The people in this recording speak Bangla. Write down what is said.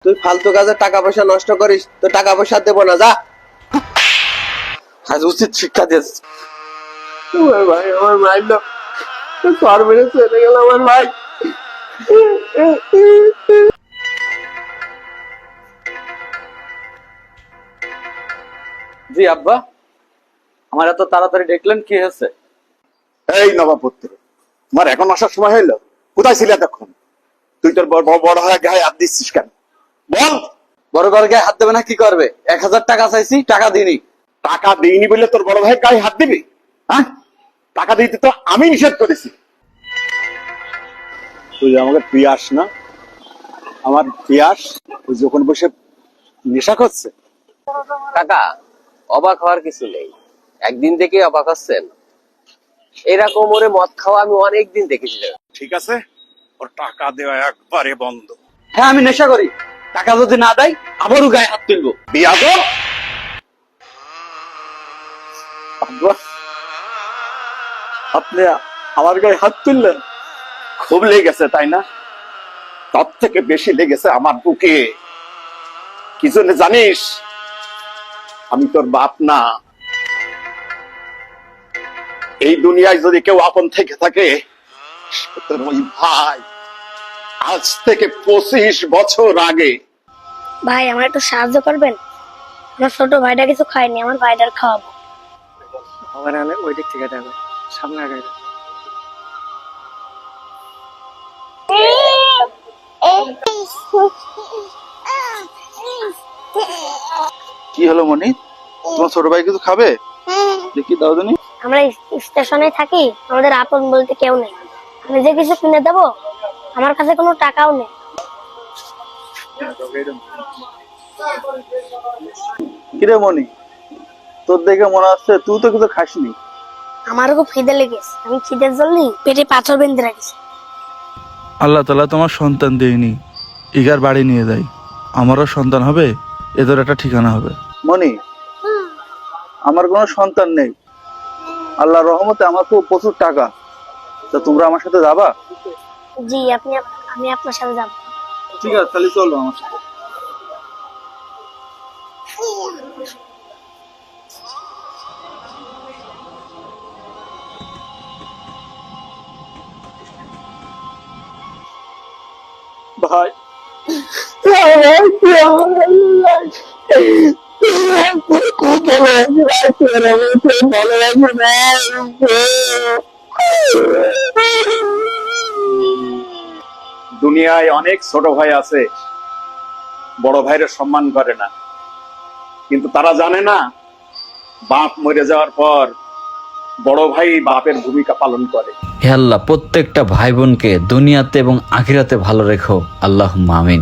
তুই ফালতু কাজে টাকা পয়সা নষ্ট করিস, তো টাকা পয়সা দেবো না, যা। আজ উচিত শিক্ষা দিস। আমার ভাই আমার মাইল সর মেরে চলে গেল আমার ভাই। জি আব্বা, আমার এত তাড়াতাড়ি দেখলেন, কি হয়েছে? এই নবাবপুত্র, আমার এখন আসার সময় হইলো? কোথায় ছিল এতক্ষণ? তুই তোর বড় হয়ে গায়ে হাত দিচ্ছিস কেন? বল। বড় ঘর গায়ে হাত দেবে না, কি করবে? 1000 টাকা চাইছি, টাকা দিনি। টাকা দিইনি বলে তোর বড় ভাই গায়ে হাত দিবি? হ্যাঁ, টাকা দিতে তো আমি নিষেধ করেছি। তুই আমাকে পিয়াস না, আমার পিয়াস ওই যখন বসে নেশা করছে। কাকা, অবাক হওয়ার কিছু নেই, একদিন থেকে অবাক হচ্ছেন? এরকম ওরে মদ খাওয়া আমি অনেকদিন দেখেছি। ঠিক আছে, ওর টাকা দেওয়া একবারে বন্ধ। হ্যাঁ, আমি নেশা করি, টাকা যদি না দেয় আবারও গায়ে হাত তুলবো। বিয়াদব! আব্বা, আপনি আমার গায়ে হাত তুললেন? খুব লেগেছে তাই না? তার থেকে বেশি লেগেছে আমার বুকে। কি জন্য জানিস? আমি তোর বাপ না। এই দুনিয়ায় যদি কেউ আপন থেকে থাকে, সে তোর ওই ভাই। আজ থেকে 25 বছর আগে। ভাই আমার একটু সাহায্য করবেন? আমার ছোট ভাইটা কিছু খায়নি, আমার ভাইটার খাওয়াবো। আমার ওই দিক থেকে দেখো, সামনে আগে। কি হলো মনি, তোমার ছোট ভাই কিছু খাবে? দেখি দাও জানি। আমরা স্টেশনে থাকি, আমাদের আপন বলতে কেউ নেই। আমি যে কিছু কিনে দেবো, আমার কাছে কোনো টাকাও নেই। কিরে মনি, তোর দেখে মনে হচ্ছে তুই তো কিছু খাসনি। আমারও খুব খিদে লেগেছে, আমি খিদের জন্য পেটে পাথর বেঁধে রাখছি। আল্লাহ তাআলা তোমার সন্তান দেয়নি, ইগার বাড়ি নিয়ে যায়। আমারও সন্তান হবে, এদের একটা ঠিকানা হবে। মনি, আমার কোনো সন্তান নেই, আল্লাহর রহমতে আমার খুব প্রচুর টাকা। তা তোমরা আমার সাথে যাবা? জি, আমি আপনার সাথে যাবো। ঠিক আছে, তাহলে চলো আমার সাথে। ভাই, দুনিয়ায় অনেক ছোট ভাই আছে, বড় ভাইয়ের সম্মান করে না। কিন্তু তারা জানে না, বাপ মরে যাওয়ার পর বড় ভাই বাপের ভূমিকা পালন করে। হে আল্লাহ, প্রত্যেকটা ভাই বোনকে দুনিয়াতে এবং আখিরাতে ভালো রেখো, আল্লাহুম্মা আমিন।